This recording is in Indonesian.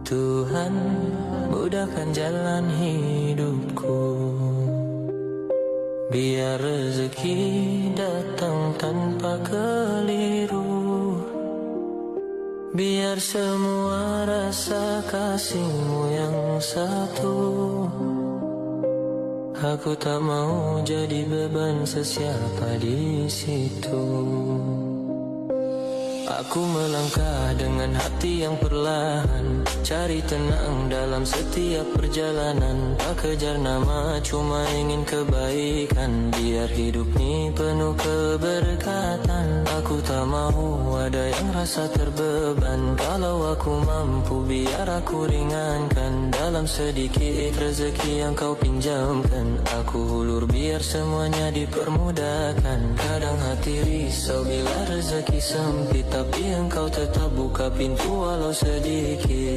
Tuhan, mudahkan jalan hidupku. Biar rezeki datang tanpa keliru. Biar semua rasa kasihmu yang satu. Aku tak mau jadi beban sesiapa di situ. Aku melangkah dengan hati yang perlahan, cari tenang dalam setiap perjalanan. Tak kejar nama, cuma ingin kebaikan. Biar hidup ini penuh keberkatan. Aku tak mau ada yang rasa terbeban. Kalau aku mampu, biar aku ringankan. Dalam sedikit rezeki yang kau pinjamkan, aku hulur biar semuanya dipermudahkan. Kadang hati risau bila rezeki sempit, tapi engkau tetap buka pintu walau sedikit.